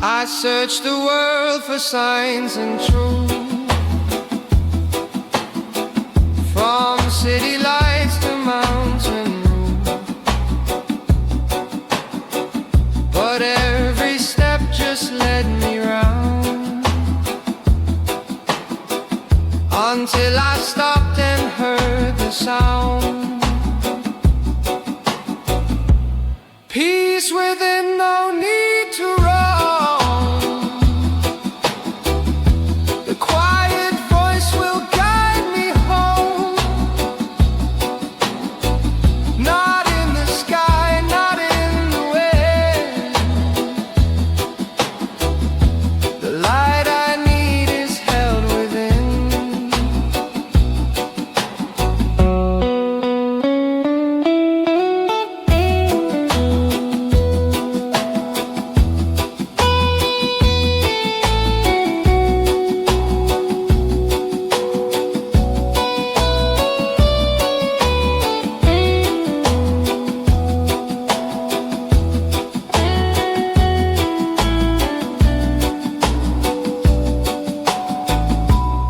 I search the world for signs and truth, from city lights to mountain roofs, but every step just led me round, until I stopped and heard the sound. Peace within, no need to roam. The quiet voice will guide me home. Not in the sky, not in the wind. The light I need is held within.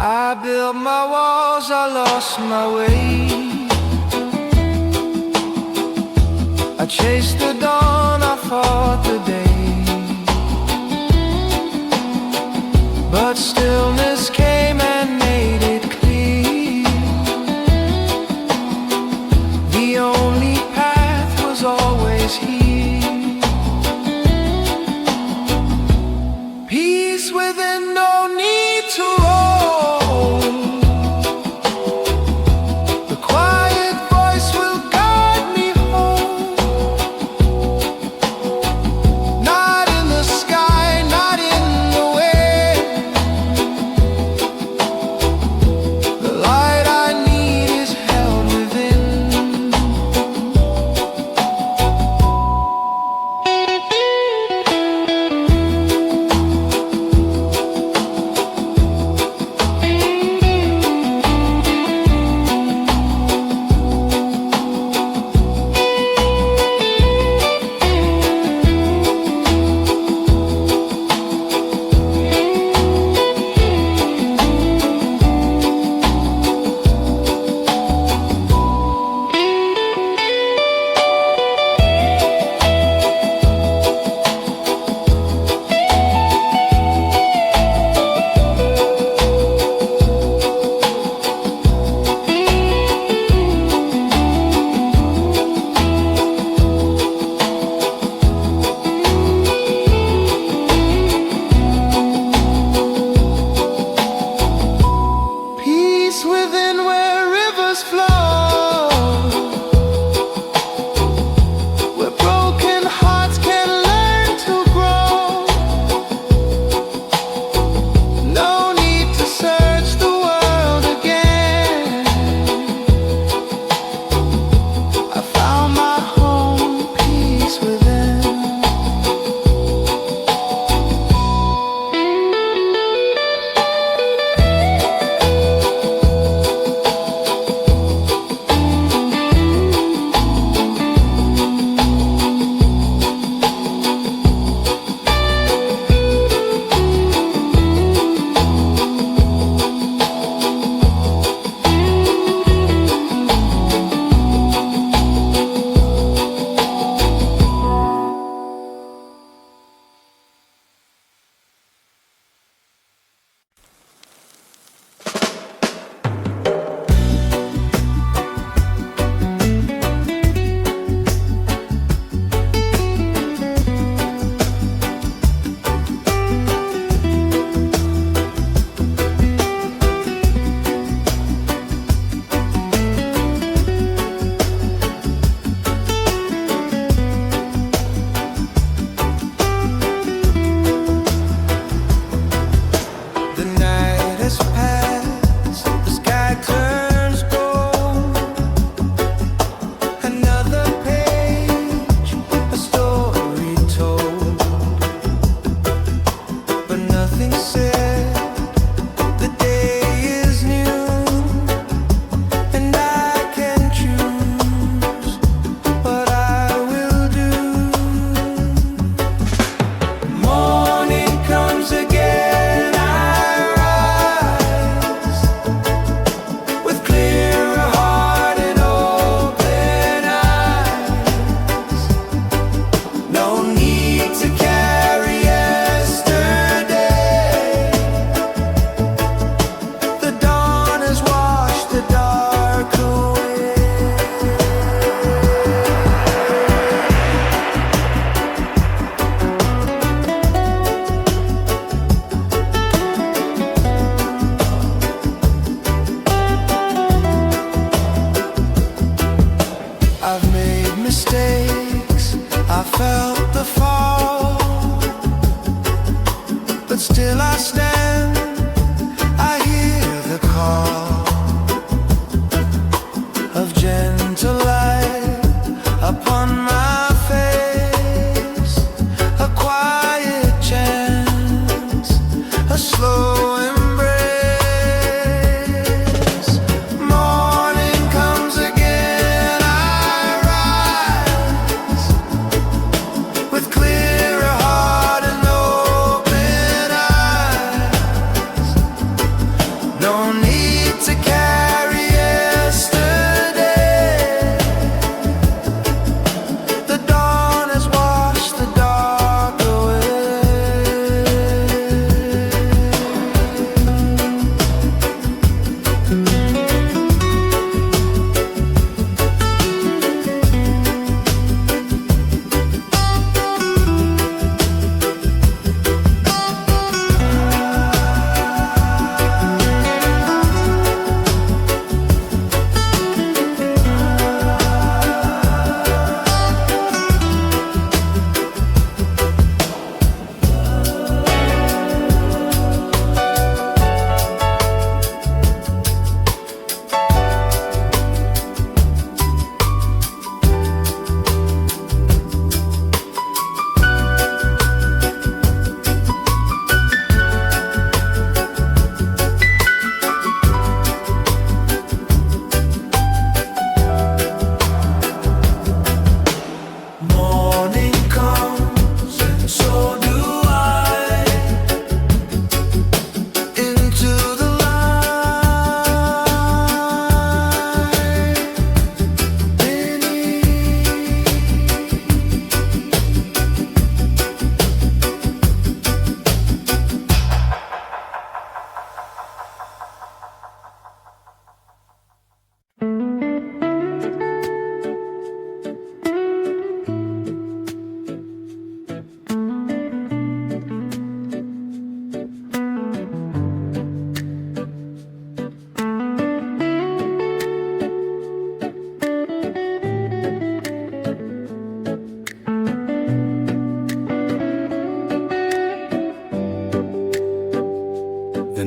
I built my walls, I lost my way. I chased the dawn, I fought the day, but stillness came and made it clear. The only path was always here. Peace within, no need to roam. The quiet voice will guide me home.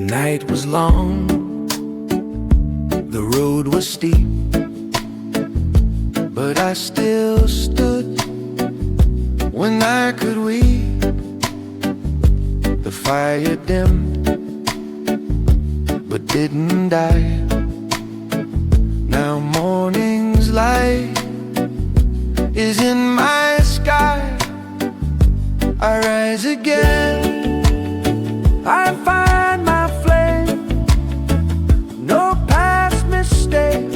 night was long, the road was steep, but I still stood when I could weep. The fire dimmed, but didn't die. Now morning's light is in my sky. I rise again, I find my flame. No past mistake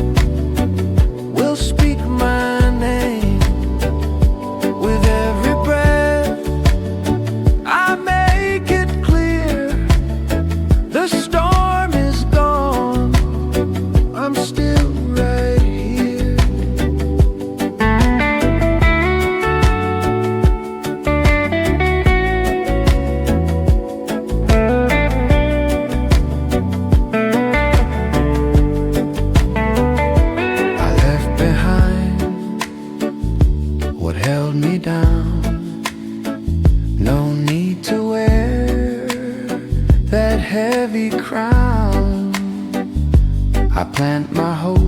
will speak my name. With every breath I make it clear, the storm is gone, I'm still right here. I left behind what held me down. No need to wear that heavy crown. I plant my hope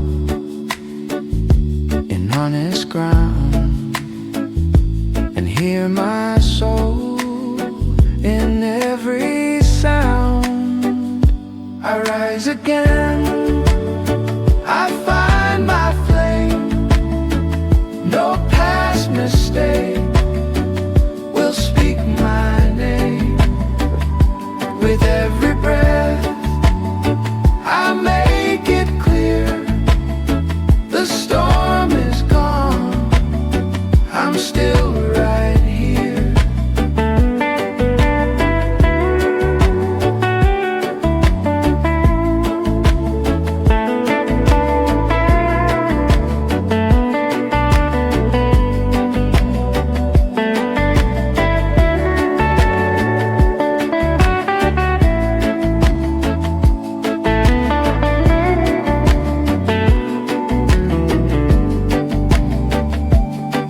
in honest ground, and hear my soul in every sound. I rise again, I find my flame. No past mistake will speak my name. With every breath I make it clear, the storm is gone, I'm still right here.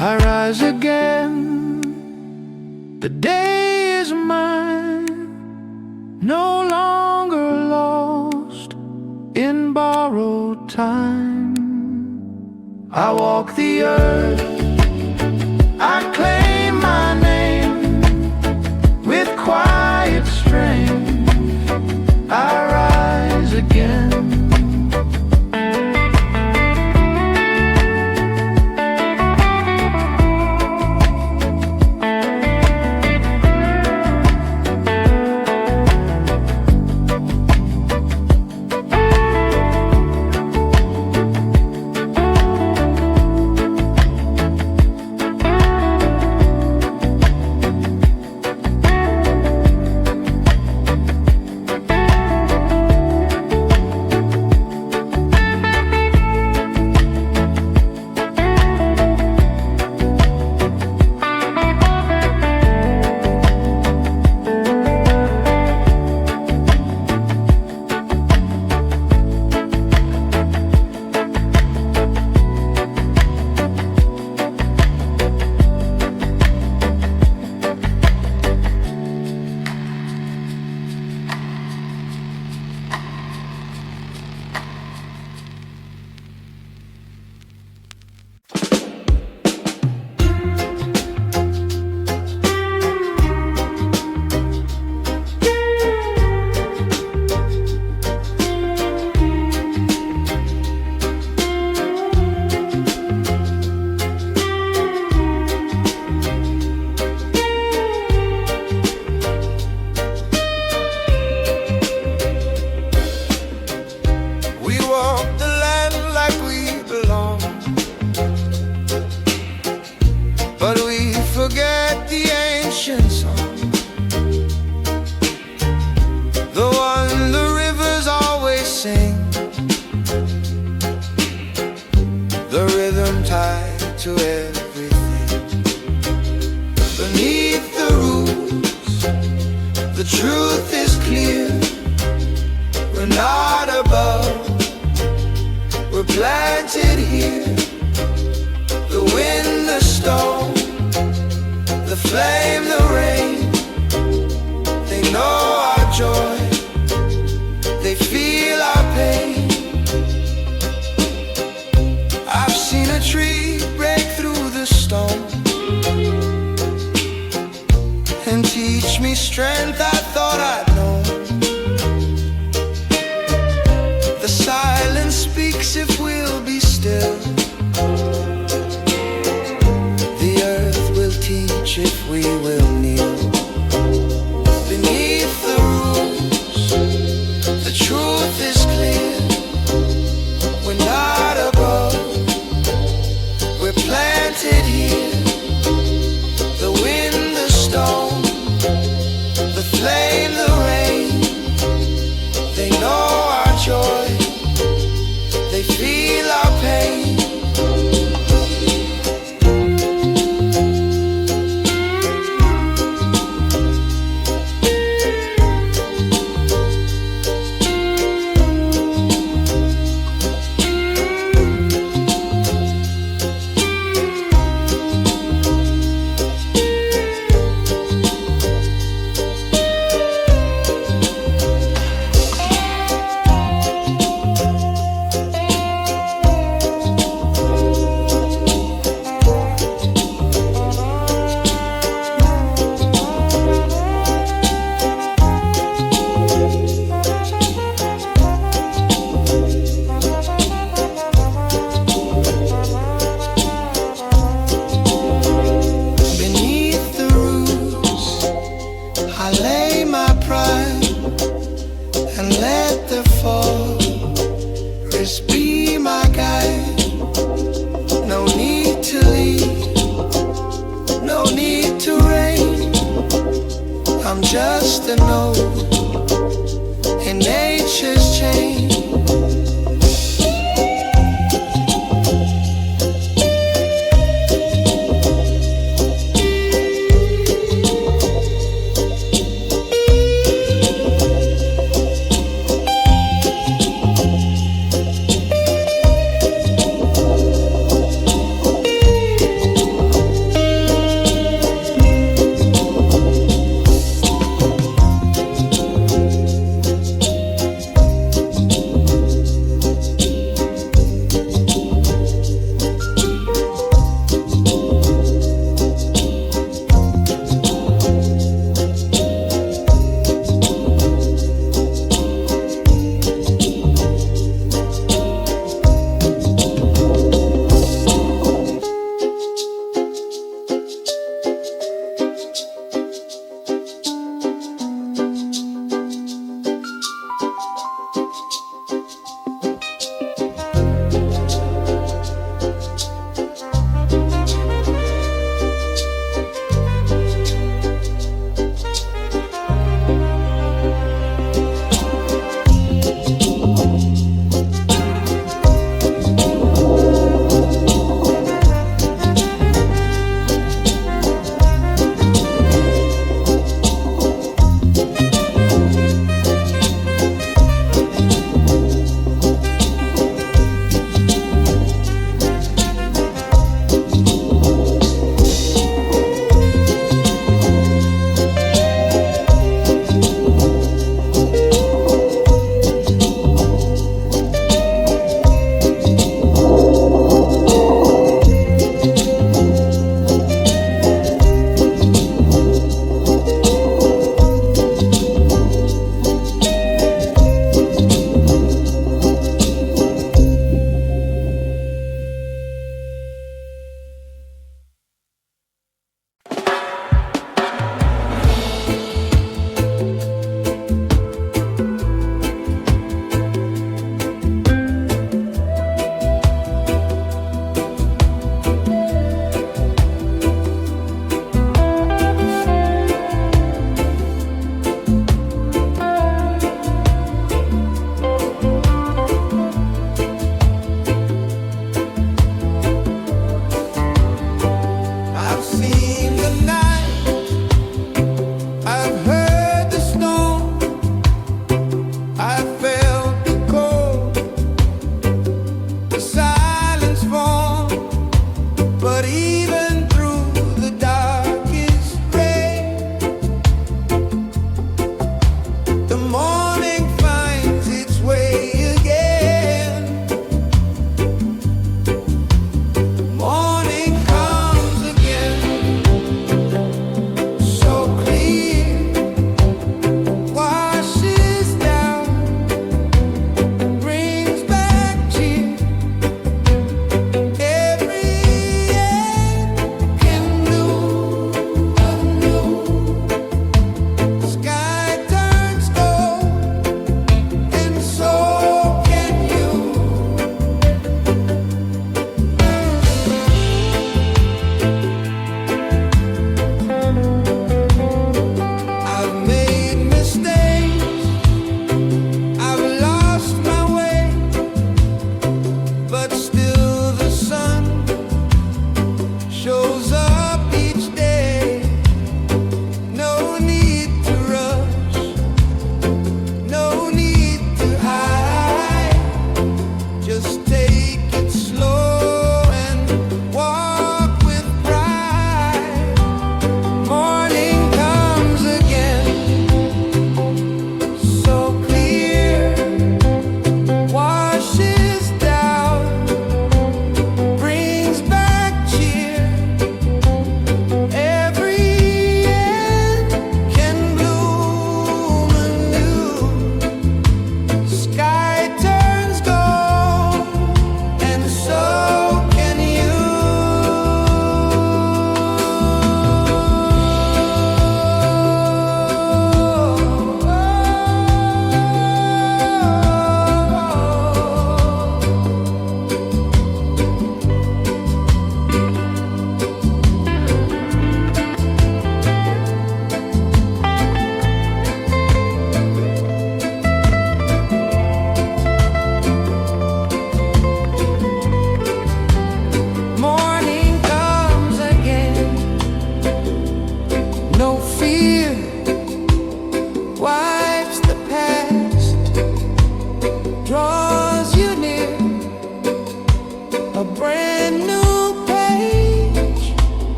I rise again, the day is mine, no longer lost in borrowed time. I walk the earth, I claim my name. With quiet strength I rise again. To everything beneath the roots, the truth is clear. We're not above, we're planted here. The wind, the storm, the flame, the rain, they know our joy teach me strength I thought I'd known. The silence speaks if we'll be still. The earth will teach if we will kneel. Beneath the roofs, the truth is clear. We're not above, we're planted here. The wind, the storm, the flame, the rain, they know our joy, they feel our pain. I lay my pride and let the forest be my guide. No need to lead, no need to reign. I'm just a node in nature's chain.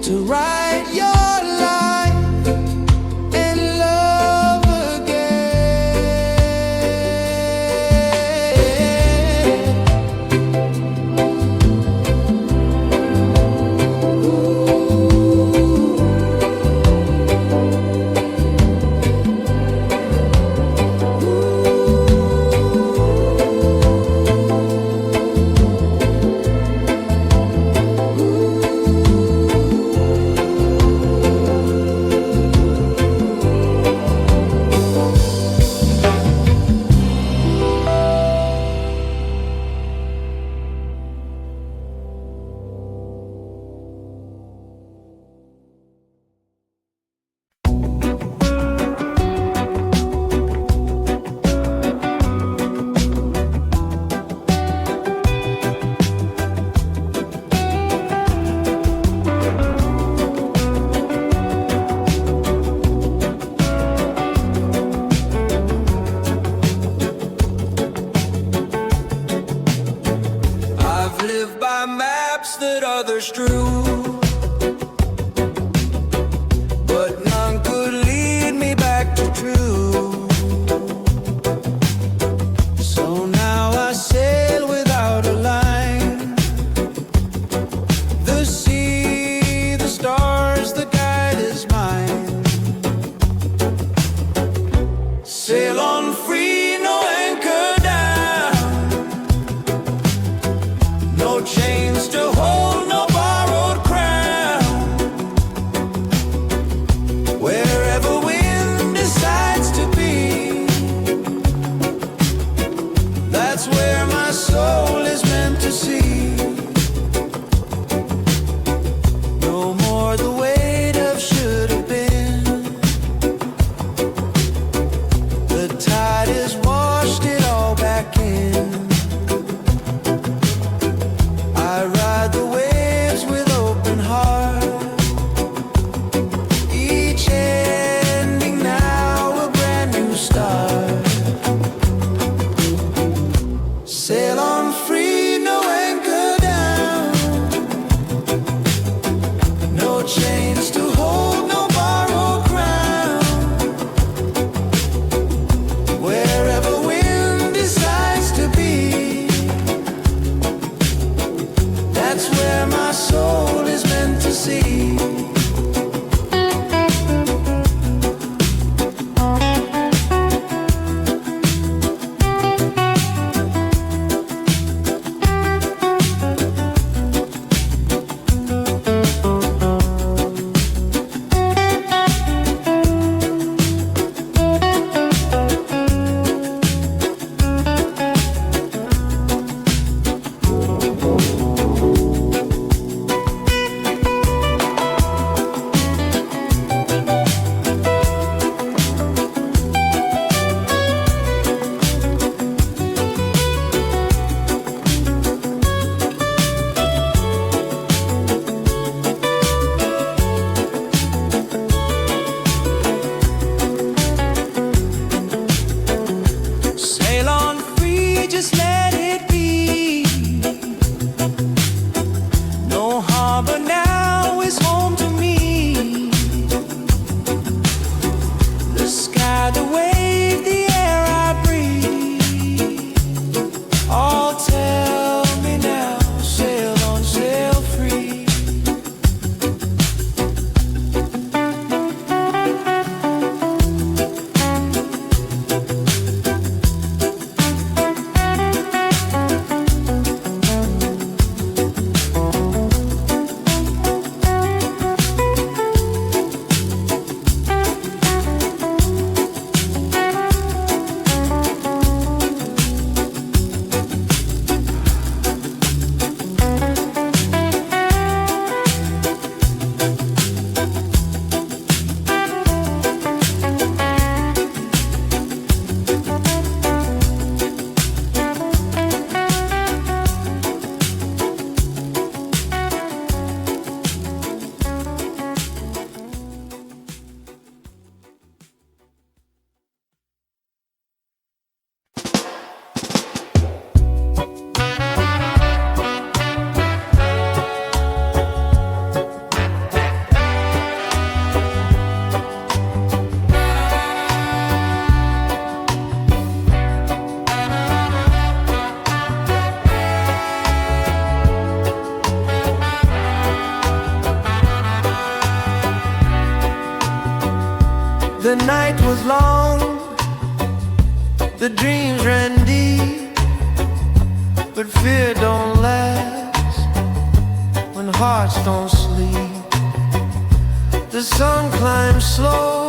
to write your life and love again. The night was long, the dreams ran deep, but fear don't last when hearts don't sleep. The sun climbs slow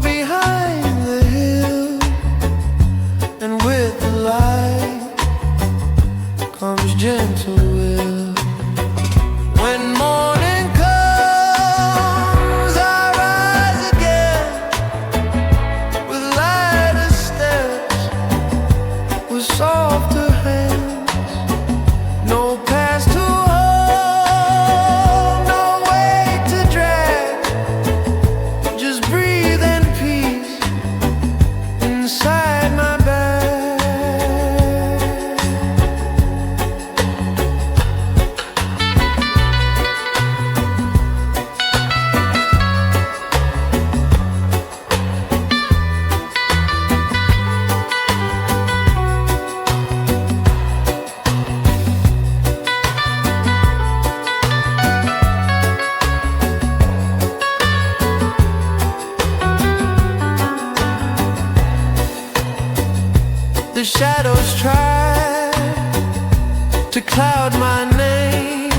behind the hill, and with the light comes gentle will. When morning comes, I rise again with lighter steps, with softer hands. No past to hold, no weight to drag. Just breathe in peace inside my bag. The shadows try to cloud my name,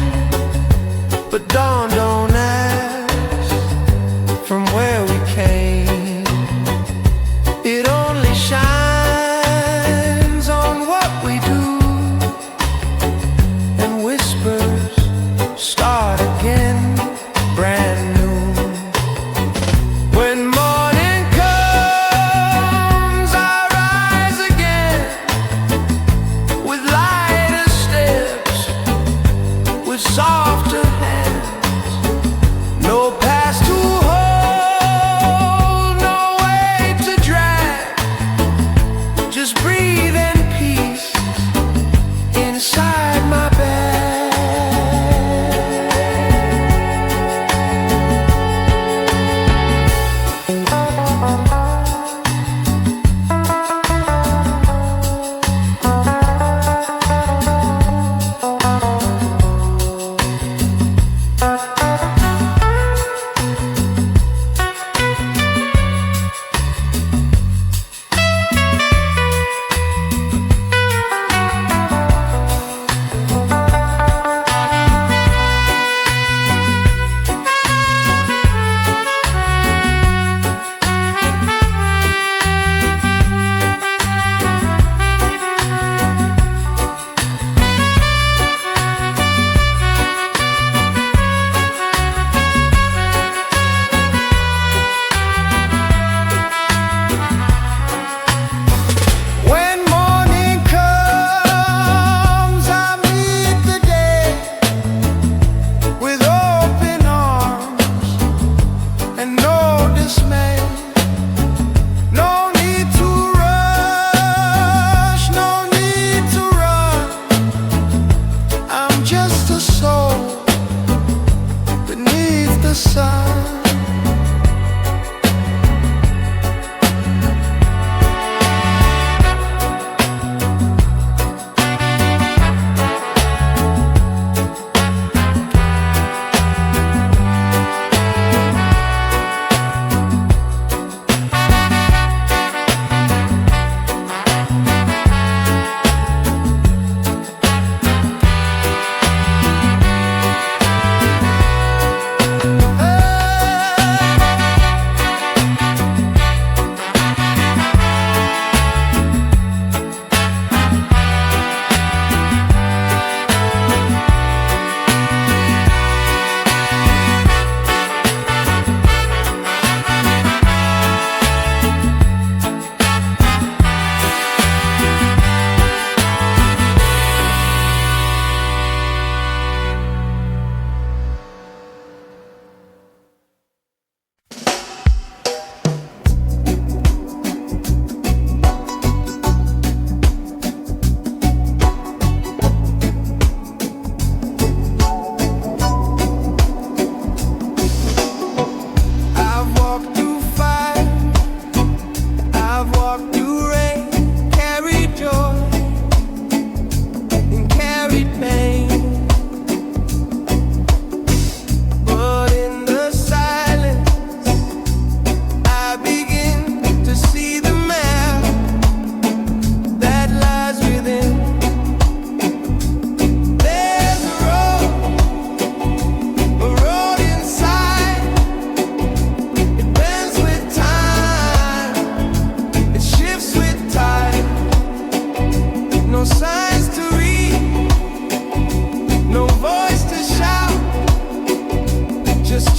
but dawn don't ask from where we came. It only shines on what we do, and whispers start again, brand new. When morning comes, I rise again with lighter steps, with softer hands. No past to hold, no weight to drag. Just breathe in peace inside my bag. When morning comes, I meet the day with open arms and no dismay. No need to rush, no need to run. I'm just a soul beneath the sun.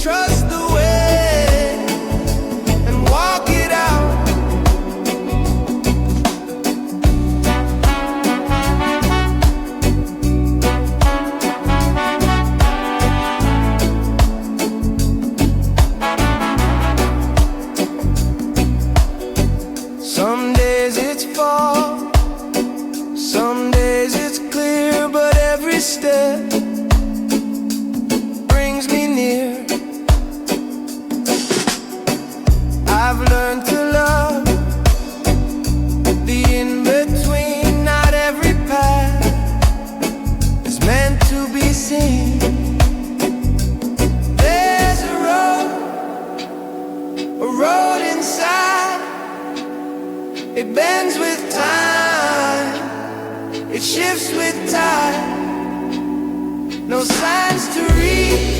trust the way and walk it out. Some days it's fall, some days it's clear, but every step brings me near. I've learned to love the in-between. Not every path is meant to be seen. There's a road inside. It bends with time, it shifts with tide. No signs to read.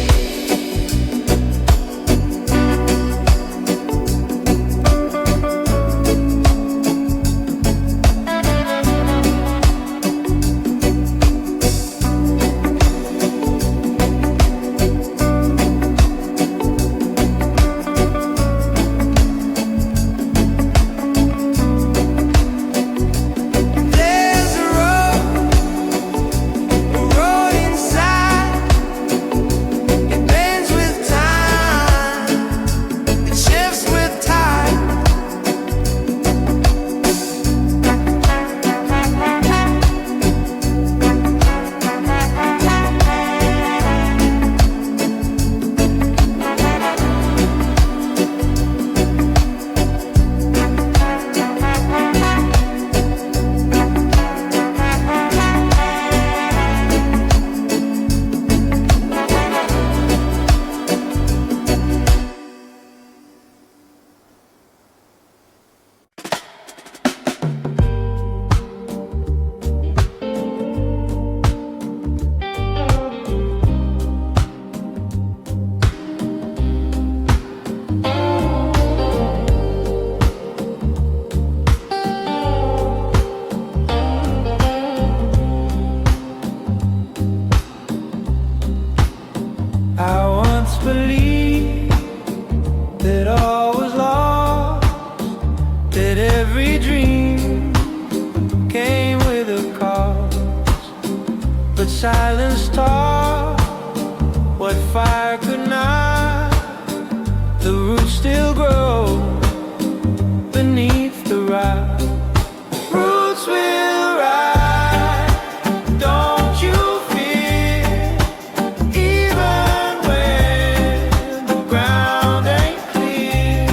I once believed that all was lost, that every dream came with a cost. But silence taught what fire could not. The roots still grow beneath the rock. Roots will rise, don't you fear. Even when the ground ain't clear,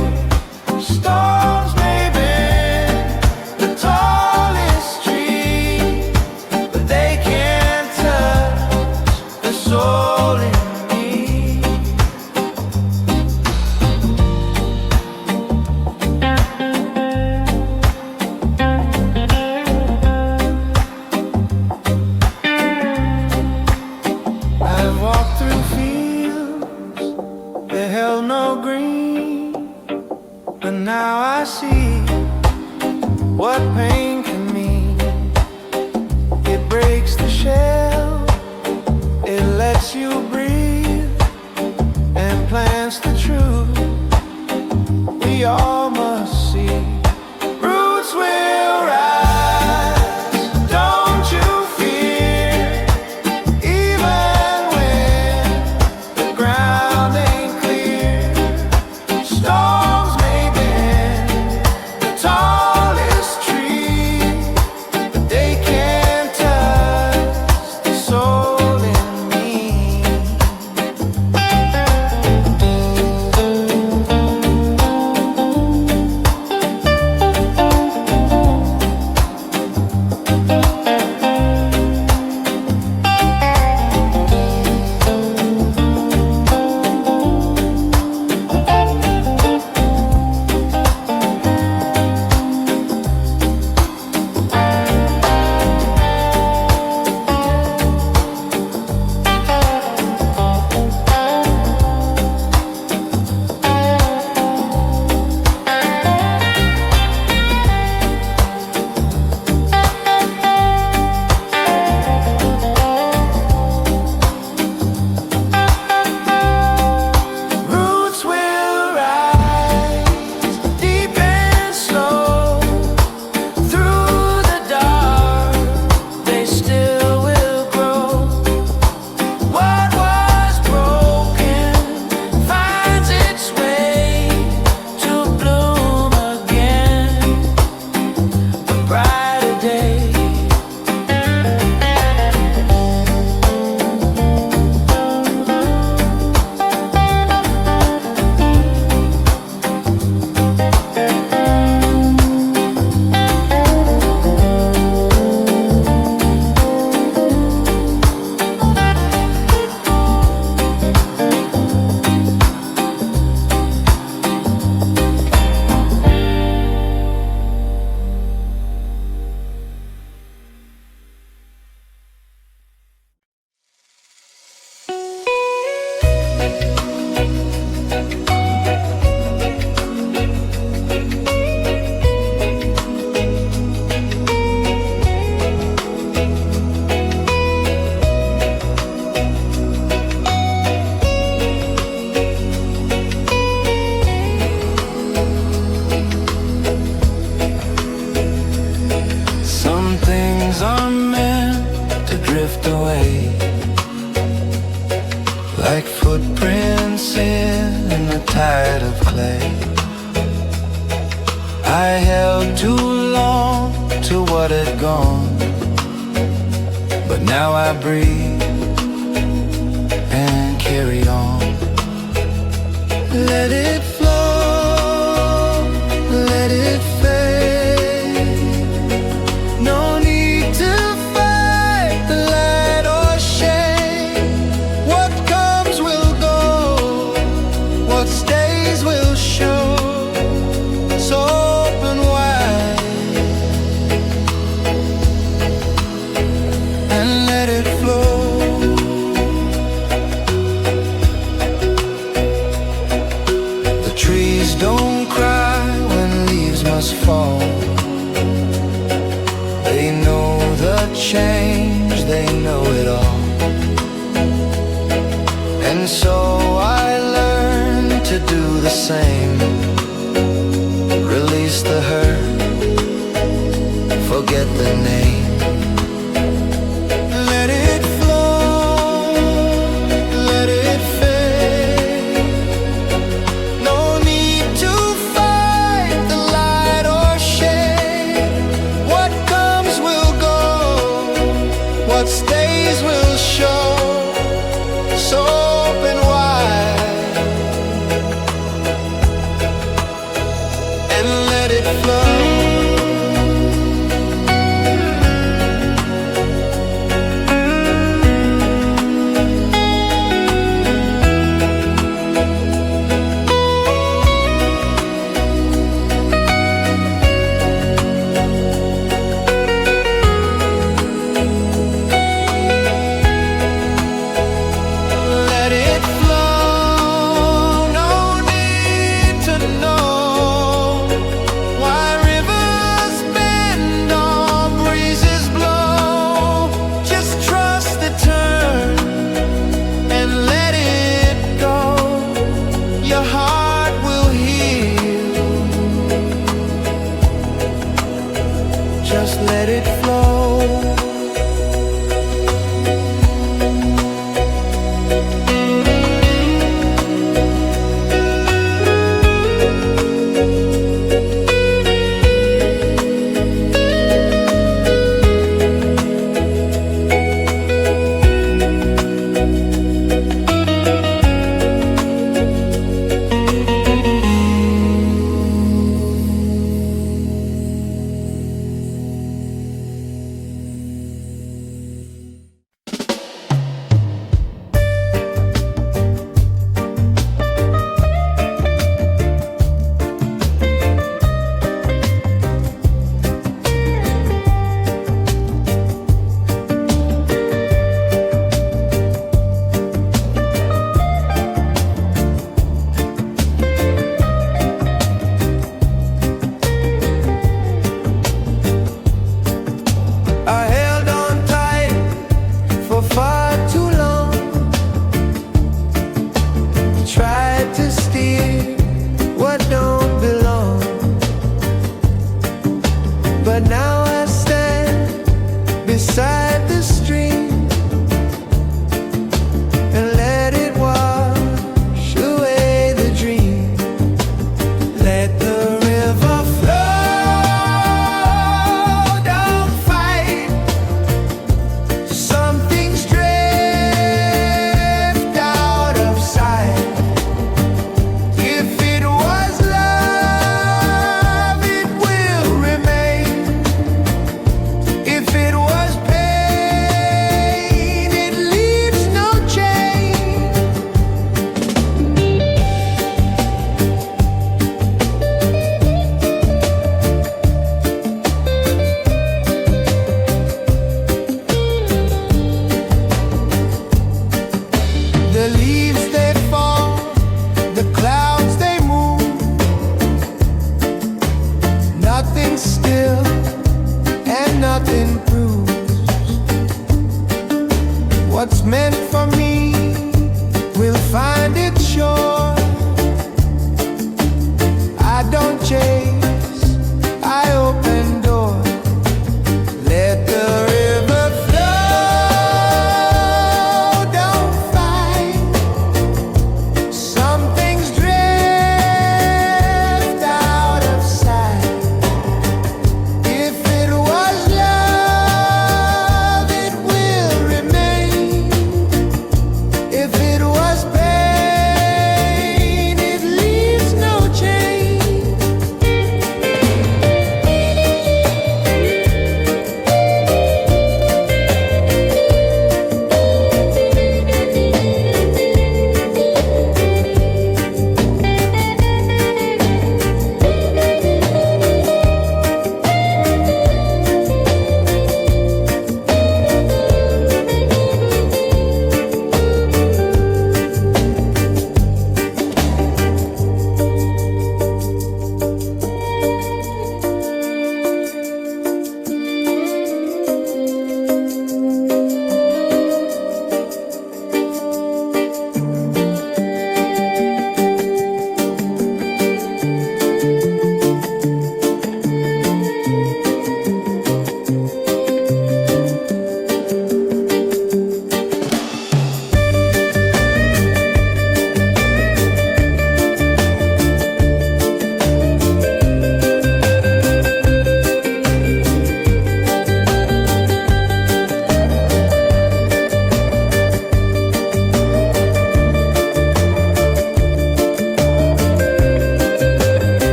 storms may bend the tallest tree, but they can't touch the soul in me. I've walked through fields that held no green, but now I see what pain can mean. It breaks the shell, it lets you breathe, and plants the truth we all must see. Roots will rise, don't you fear. Even when the ground ain't clear, storms may bend the tallest tree, but they can't touch the soul in me. tired of clay. I held too long to what had gone, but now I breathe and carry on. Let it flow, let it fade. No need to fight the light or shame. What comes will go, what stays will show. So open wide and let it flow. The trees don't cry when leaves must fall. They know the change, they know it all. And so I learned to do the same.